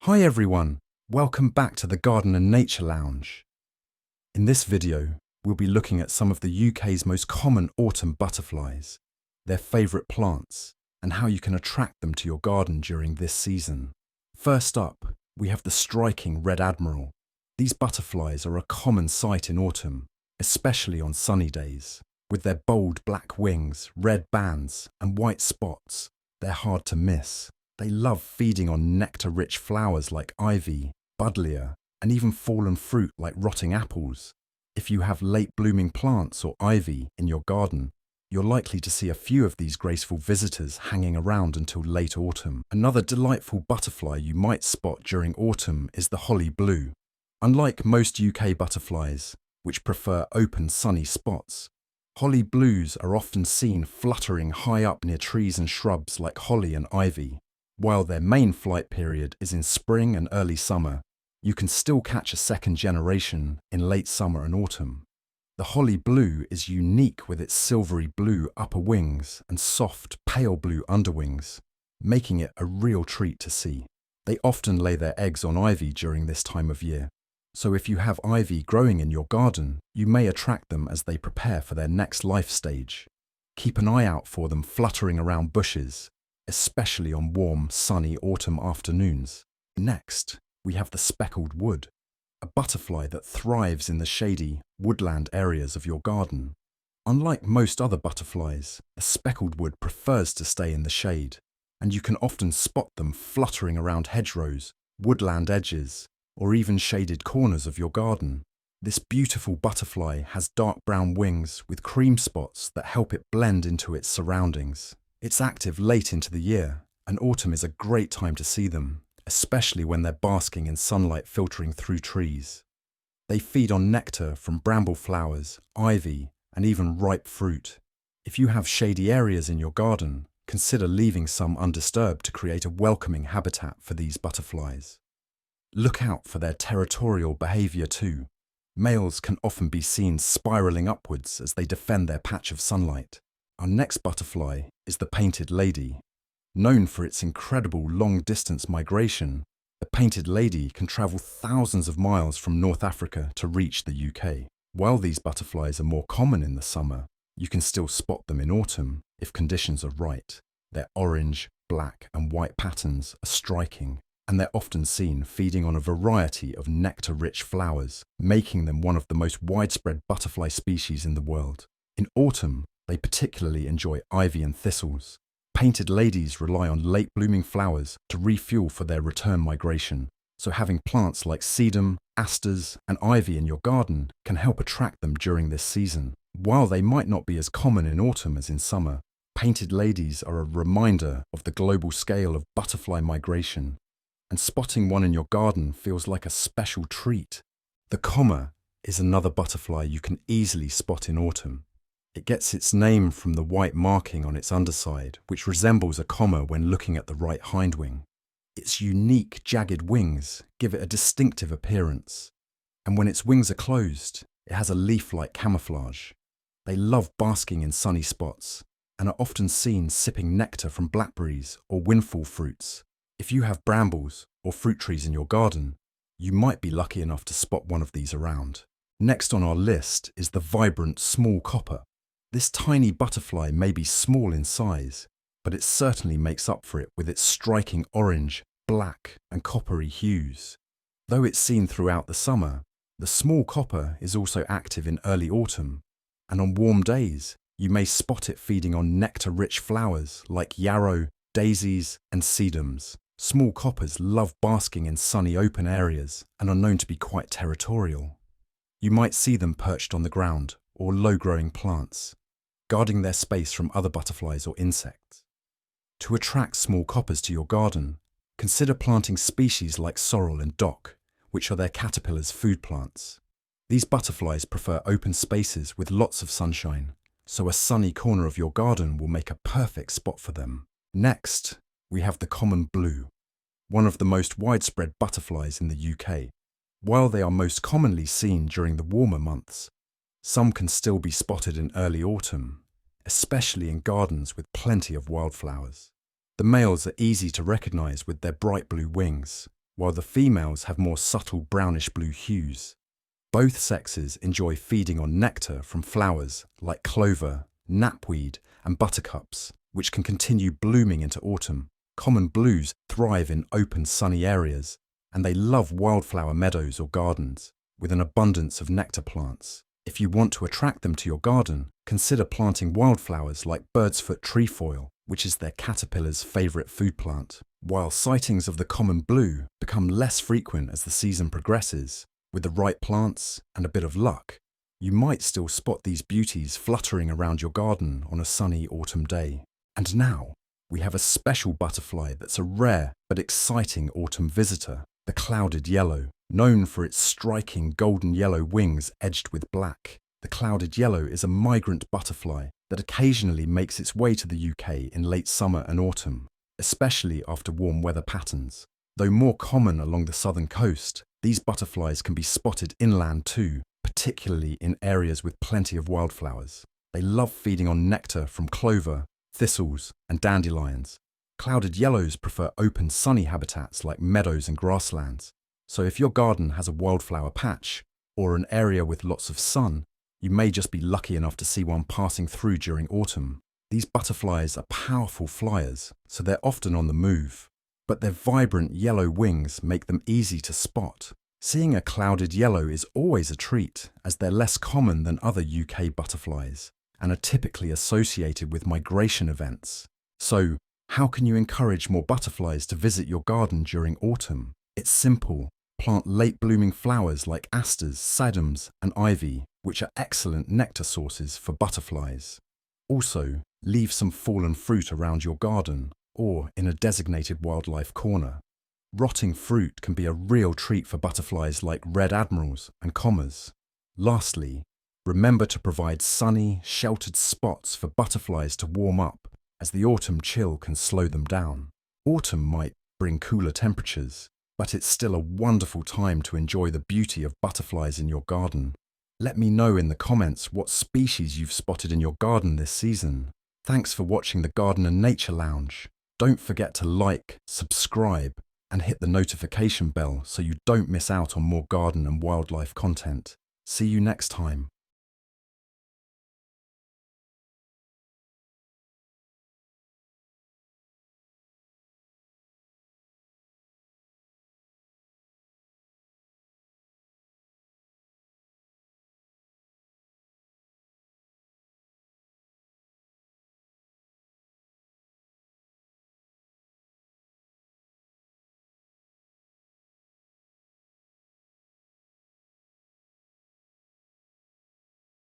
Hi everyone, welcome back to the Garden and Nature Lounge. In this video, we'll be looking at some of the UK's most common autumn butterflies, their favourite plants, and how you can attract them to your garden during this season. First up, we have the striking Red Admiral. These butterflies are a common sight in autumn, especially on sunny days. With their bold black wings, red bands, and white spots, they're hard to miss. They love feeding on nectar-rich flowers like ivy, buddleia, and even fallen fruit like rotting apples. If you have late-blooming plants or ivy in your garden, you're likely to see a few of these graceful visitors hanging around until late autumn. Another delightful butterfly you might spot during autumn is the holly blue. Unlike most UK butterflies, which prefer open sunny spots, holly blues are often seen fluttering high up near trees and shrubs like holly and ivy. While their main flight period is in spring and early summer, you can still catch a second generation in late summer and autumn. The holly blue is unique with its silvery blue upper wings and soft, pale blue underwings, making it a real treat to see. They often lay their eggs on ivy during this time of year, so if you have ivy growing in your garden, you may attract them as they prepare for their next life stage. Keep an eye out for them fluttering around bushes, especially on warm, sunny autumn afternoons. Next, we have the speckled wood, a butterfly that thrives in the shady, woodland areas of your garden. Unlike most other butterflies, the speckled wood prefers to stay in the shade, and you can often spot them fluttering around hedgerows, woodland edges, or even shaded corners of your garden. This beautiful butterfly has dark brown wings with cream spots that help it blend into its surroundings. It's active late into the year, and autumn is a great time to see them, especially when they're basking in sunlight filtering through trees. They feed on nectar from bramble flowers, ivy, and even ripe fruit. If you have shady areas in your garden, consider leaving some undisturbed to create a welcoming habitat for these butterflies. Look out for their territorial behaviour too. Males can often be seen spiralling upwards as they defend their patch of sunlight. Our next butterfly is the painted lady. Known for its incredible long-distance migration, the painted lady can travel thousands of miles from North Africa to reach the UK. While these butterflies are more common in the summer, you can still spot them in autumn if conditions are right. Their orange, black, and white patterns are striking, and they're often seen feeding on a variety of nectar-rich flowers, making them one of the most widespread butterfly species in the world. In autumn, they particularly enjoy ivy and thistles. Painted ladies rely on late-blooming flowers to refuel for their return migration, so having plants like sedum, asters, and ivy in your garden can help attract them during this season. While they might not be as common in autumn as in summer, painted ladies are a reminder of the global scale of butterfly migration, and spotting one in your garden feels like a special treat. The comma is another butterfly you can easily spot in autumn. It gets its name from the white marking on its underside, which resembles a comma when looking at the right hindwing. Its unique, jagged wings give it a distinctive appearance, and when its wings are closed, it has a leaf-like camouflage. They love basking in sunny spots, and are often seen sipping nectar from blackberries or windfall fruits. If you have brambles or fruit trees in your garden, you might be lucky enough to spot one of these around. Next on our list is the vibrant small copper. This tiny butterfly may be small in size, but it certainly makes up for it with its striking orange, black, and coppery hues. Though it's seen throughout the summer, the small copper is also active in early autumn, and on warm days, you may spot it feeding on nectar-rich flowers like yarrow, daisies, and sedums. Small coppers love basking in sunny open areas and are known to be quite territorial. You might see them perched on the ground or low-growing plants, guarding their space from other butterflies or insects. To attract small coppers to your garden, consider planting species like sorrel and dock, which are their caterpillars' food plants. These butterflies prefer open spaces with lots of sunshine, so a sunny corner of your garden will make a perfect spot for them. Next, we have the common blue, one of the most widespread butterflies in the UK. While they are most commonly seen during the warmer months, some can still be spotted in early autumn, especially in gardens with plenty of wildflowers. The males are easy to recognise with their bright blue wings, while the females have more subtle brownish-blue hues. Both sexes enjoy feeding on nectar from flowers like clover, knapweed, and buttercups, which can continue blooming into autumn. Common blues thrive in open, sunny areas, and they love wildflower meadows or gardens with an abundance of nectar plants. If you want to attract them to your garden, consider planting wildflowers like birdsfoot trefoil, which is their caterpillar's favourite food plant. While sightings of the common blue become less frequent as the season progresses, with the right plants and a bit of luck, you might still spot these beauties fluttering around your garden on a sunny autumn day. And now, we have a special butterfly that's a rare but exciting autumn visitor, the clouded yellow. Known for its striking golden yellow wings edged with black, the clouded yellow is a migrant butterfly that occasionally makes its way to the UK in late summer and autumn, especially after warm weather patterns. Though more common along the southern coast, these butterflies can be spotted inland too, particularly in areas with plenty of wildflowers. They love feeding on nectar from clover, thistles, and dandelions. Clouded yellows prefer open sunny habitats like meadows and grasslands. So if your garden has a wildflower patch or an area with lots of sun, you may just be lucky enough to see one passing through during autumn. These butterflies are powerful flyers, so they're often on the move, but their vibrant yellow wings make them easy to spot. Seeing a clouded yellow is always a treat, as they're less common than other UK butterflies and are typically associated with migration events. So, how can you encourage more butterflies to visit your garden during autumn? It's simple. Plant late-blooming flowers like asters, sedums, and ivy, which are excellent nectar sources for butterflies. Also, leave some fallen fruit around your garden or in a designated wildlife corner. Rotting fruit can be a real treat for butterflies like red admirals and commas. Lastly, remember to provide sunny, sheltered spots for butterflies to warm up, as the autumn chill can slow them down. Autumn might bring cooler temperatures, but it's still a wonderful time to enjoy the beauty of butterflies in your garden. Let me know in the comments what species you've spotted in your garden this season. Thanks for watching the Garden and Nature Lounge. Don't forget to like, subscribe, and hit the notification bell so you don't miss out on more garden and wildlife content. See you next time.